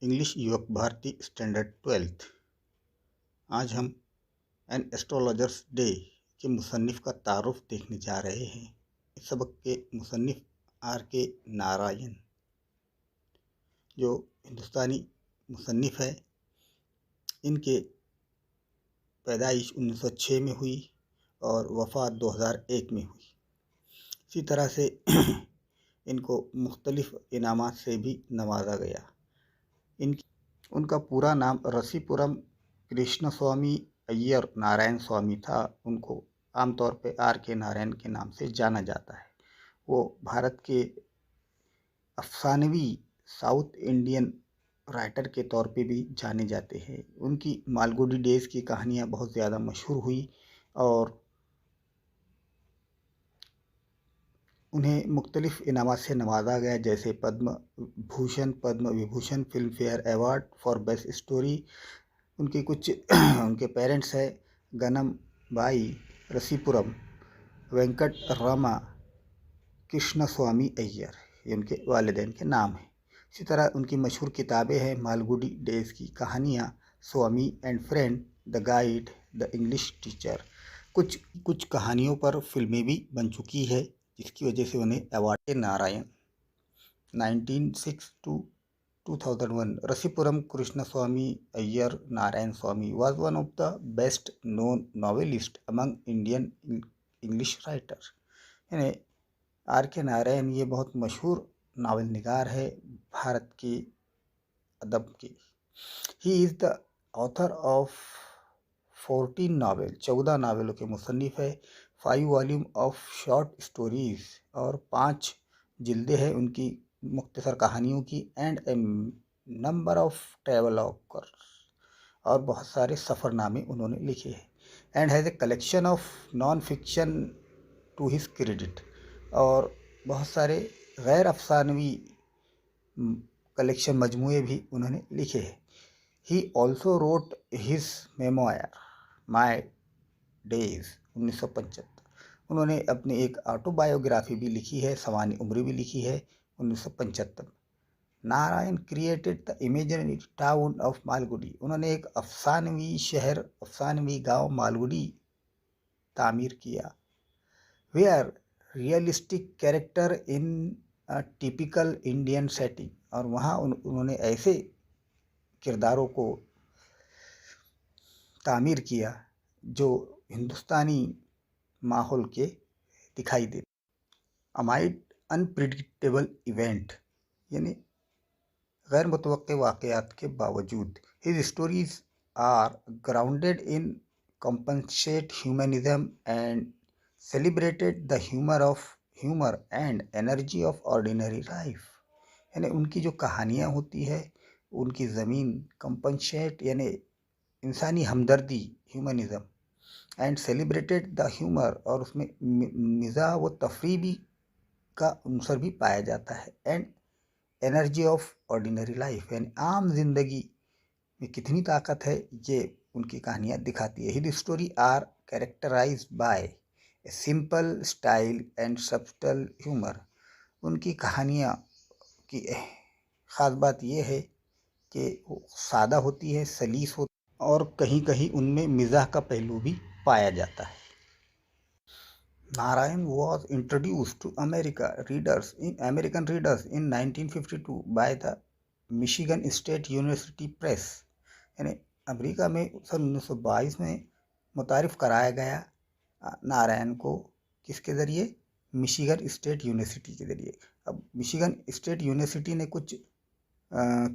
English युवक Bharti standard 12th। आज हम एन एस्ट्रोलॉजर्स डे के मुसन्निफ़ का तारुफ देखने जा रहे हैं। इस सबक के मुसन्निफ़ R.K. नारायण, जो हिंदुस्तानी मुसन्निफ़ है। इनके पैदाइश 1906 में हुई और वफ़ात 2001 में हुई। इसी तरह से इनको मुख्तलिफ़ इनामात से भी नवाजा गया। उनका पूरा नाम रसीपुरम कृष्णस्वामी अय्यर नारायण स्वामी था। उनको आमतौर पे R.K. नारायण के नाम से जाना जाता है। वो भारत के अफसानवी साउथ इंडियन राइटर के तौर पे भी जाने जाते हैं। उनकी मालगुडी डेज़ की कहानियाँ बहुत ज़्यादा मशहूर हुई और उन्हें मुख्तलिफ़ इनामात से नवाजा गया, जैसे Padma Bhushan, Padma Vibhushan, Filmfare award for best story. उनके कुछ उनके पेरेंट्स हैं गनम बाई रसीपुरम, वेंकट रामा कृष्णस्वामी अय्यर, ये उनके वालिदैन के नाम हैं। इसी तरह उनकी मशहूर किताबें हैं मालगुडी डेज़ की कहानियाँ, Swami and friend, the guide, the English teacher. कुछ कहानियों पर फिल्में भी बन चुकी है, जिसकी वजह से उन्हें award Narayan 1906 to 2001 Rasipuram Krishnaswami Iyer Narayanaswami was one of the best known novelist among Indian English writer। यानी R.K. नारायण ये बहुत मशहूर नावल निगार है भारत के अदब के। He is the author of 14 novel, 14 नावलों के मुसन्निफ़ है। 5 वॉल्यूम ऑफ शॉर्ट स्टोरीज, और 5 जिल्दें हैं उनकी मुख्तसर कहानियों की। And a number of travelogue, और बहुत सारे सफ़रनामे उन्होंने लिखे हैं। And has a collection of non fiction to his credit, और बहुत सारे गैर अफसानवी कलेक्शन मजमूए भी उन्होंने लिखे हैं। He also wrote his memoir my days 1975। उन्होंने अपनी एक ऑटोबायोग्राफी भी लिखी है, सवानी उम्र भी लिखी है 1975। Narayan created the imaginary town of Malgudi. उन्होंने एक अफसानवी शहर, अफसानवी गांव मालगुडी तामीर किया। Where realistic character in a typical Indian setting, और वहाँ उन्होंने ऐसे किरदारों को तामीर किया जो हिंदुस्तानी माहौल के दिखाई दे। अमाइड अनप्रिडिक्टेबल इवेंट, यानी गैर मुतवक्के वाक़यात के बावजूद, his stories are grounded in compassionate humanism and celebrated the humour and energy of ordinary life. यानी उनकी जो कहानियाँ होती है, उनकी ज़मीन कंपनसेट यानी इंसानी हमदर्दी, humanism, and celebrated the humour, और उसमें मिज़ाह व तफरी भी का अंसर भी पाया जाता है। And energy of ordinary life, यानी आम जिंदगी में कितनी ताकत है, ये उनकी कहानियाँ दिखाती है। His story are characterised by a simple style and subtle humour. उनकी कहानियाँ की ख़ास बात यह है कि वो सादा होती है, सलीस होती है, और कहीं कहीं उनमें मिज़ाह का पहलू भी पाया जाता है। Narayan was introduced to American readers in 1952 by the Michigan State University Press। यानी अमेरिका में सन 1922 में मुतारिफ़ कराया गया नारायण को, किसके ज़रिए? मिशिगन स्टेट यूनिवर्सिटी के ज़रिए। अब मिशिगन स्टेट यूनिवर्सिटी ने कुछ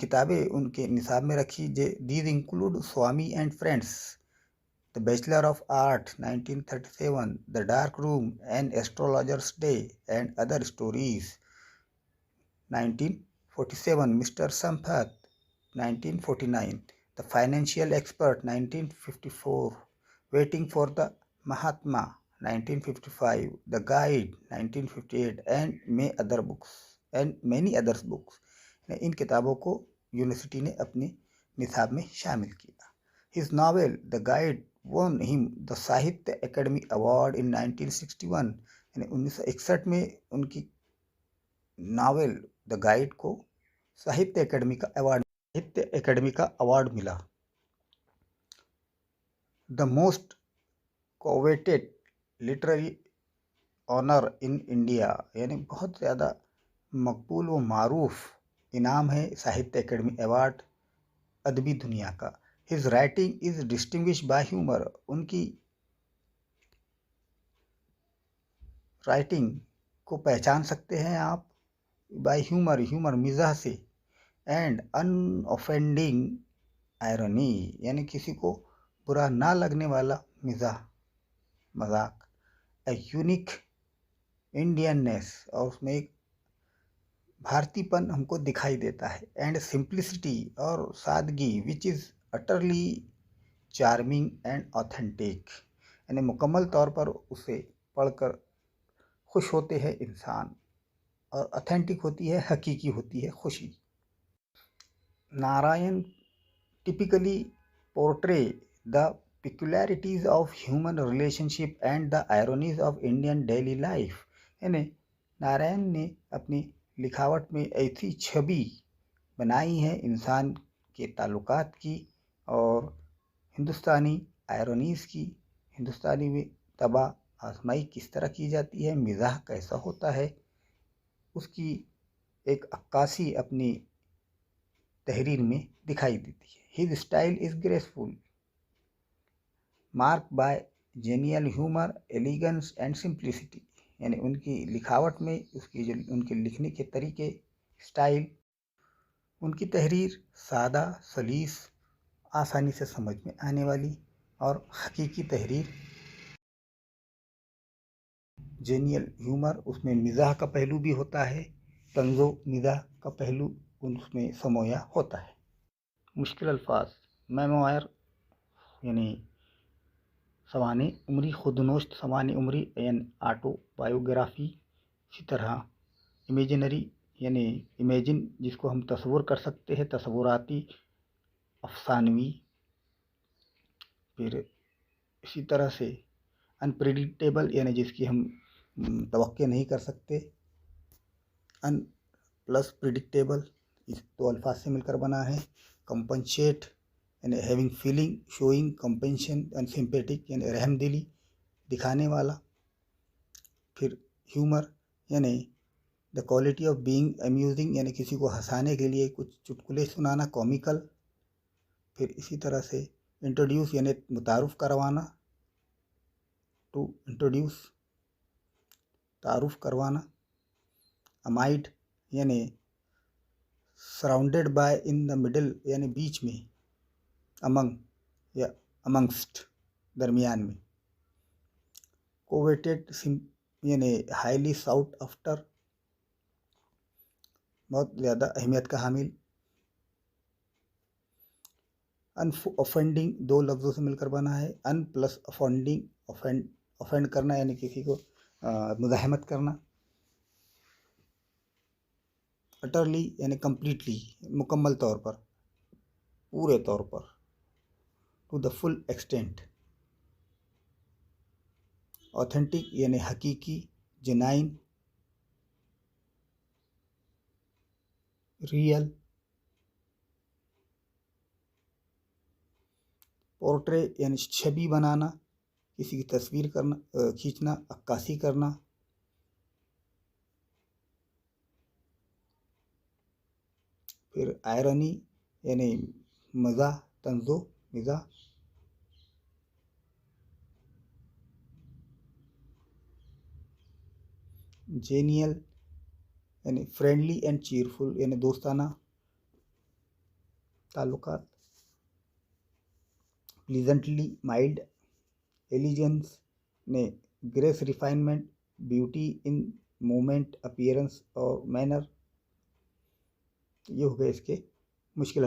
किताबें उनके निसाब में रखी। These include Swami and friends, The Bachelor of Art 1937, The Dark Room, An Astrologer's Day, and Other Stories 1947, Mr. Sampath 1949, The Financial Expert 1954, Waiting for the Mahatma 1955, The Guide 1958, and many other books। इन किताबों को university ने अपने निसाब में शामिल किया। His novel The Guide won him the साहित्य academy award in 1961। यानी 1961 में उनकी नावल द गाइड को साहित्य अकेडमी का अवार्ड साहित्य एकेडमी का अवार्ड मिला। The most coveted literary honour in India, यानी बहुत ज़्यादा मकबूल व मारूफ इनाम है साहित्य एकेडमी अवार्ड अदबी दुनिया का। His writing is distinguish by humour, उनकी राइटिंग को पहचान सकते हैं आप बाय ह्यूमर, ह्यूमर मिजाह से, एंड अनऑफेंडिंग आयरनी, यानी किसी को बुरा ना लगने वाला मिजाह, मजाक। ए यूनिक इंडियननेस, और उसमें एक भारतीयपन हमको दिखाई देता है, एंड सिंप्लिसिटी, और सादगी, which is utterly charming and authentic, यानी मुकम्मल तौर पर उसे पढ़कर खुश होते हैं इंसान, और ऑथेंटिक होती है, हकीकी होती है खुशी। Narayan typically portray the peculiarities of human relationship and the ironies of Indian daily life, यानी नारायण ने अपनी लिखावट में ऐसी छवि बनाई है इंसान के ताल्लुकात की और हिंदुस्तानी आयरोनीज की। हिंदुस्तानी में तबाह आजमाई किस तरह की जाती है, मिजाह कैसा होता है, उसकी एक अक्कासी अपनी तहरीर में दिखाई देती है। His style is graceful, mark by genial humour, elegance and simplicity, यानी उनकी लिखावट में उसकी जो उनके लिखने के तरीके, स्टाइल, उनकी तहरीर सादा, सलीस, आसानी से समझ में आने वाली और हकीकी तहरीर। जेनियल ह्यूमर, उसमें मिजाह का पहलू भी होता है, तंजो मिजाह का पहलू उसमें समोया होता है। मुश्किल अल्फाज, मेमोयर यानी सवाने उम्री, खुदनोश्त सवाने उम्री यानी ऑटोबायोग्राफी। इसी तरह इमेजिनरी यानी इमेजिन, जिसको हम तस्वुर कर सकते हैं, तस्वुराती, अफसानवी। फिर इसी तरह से अनप्रेडिक्टेबल, यानी जिसकी हम तवक्के नहीं कर सकते, अन प्लस प्रिडिक्टेबल, इस दो अल्फाज से मिलकर बना है। कंपनसेट यानी having feeling, showing compassion and sympathetic यानी रहमदिली दिखाने वाला। फिर ह्यूमर यानी the quality of being amusing, यानी किसी को हंसाने के लिए कुछ चुटकुले सुनाना, कॉमिकल। फिर इसी तरह से इंट्रोड्यूस यानी मुतारुफ करवाना, टू इंट्रोड्यूस, तारुफ करवाना। अमाइड यानी surrounded by, in the middle यानी बीच में, अमंग या अमंगस्ट दरमियान में। कोवेटेड यानी हाईली साउट आफ्टर, बहुत ज़्यादा अहमियत का हामिल। अनऑफेंडिंग दो लफ्ज़ों से मिलकर बना है। अन प्लस ऑफेंडिंग, ऑफेंड करना यानी किसी को मुज़ाहमत करना। अटरली यानी कम्प्लीटली, मुकम्मल तौर पर, पूरे तौर पर, to the full extent. Authentic यानी हकीकी, जेनाइन, रियल। पोर्ट्रे यानी छवि बनाना, किसी की तस्वीर करना, खींचना, अक्कासी करना। फिर आयरनी यानी मज़ाह, तंज़ो मिज़ाह। जेनियल यानी फ्रेंडली एंड चीयरफुल, यानी दोस्ताना ताल्लुकात। प्लीजेंटली माइल्ड, एलिजेंस ने grace, refinement, beauty in movement, appearance और मैनर। ये हो गए इसके मुश्किल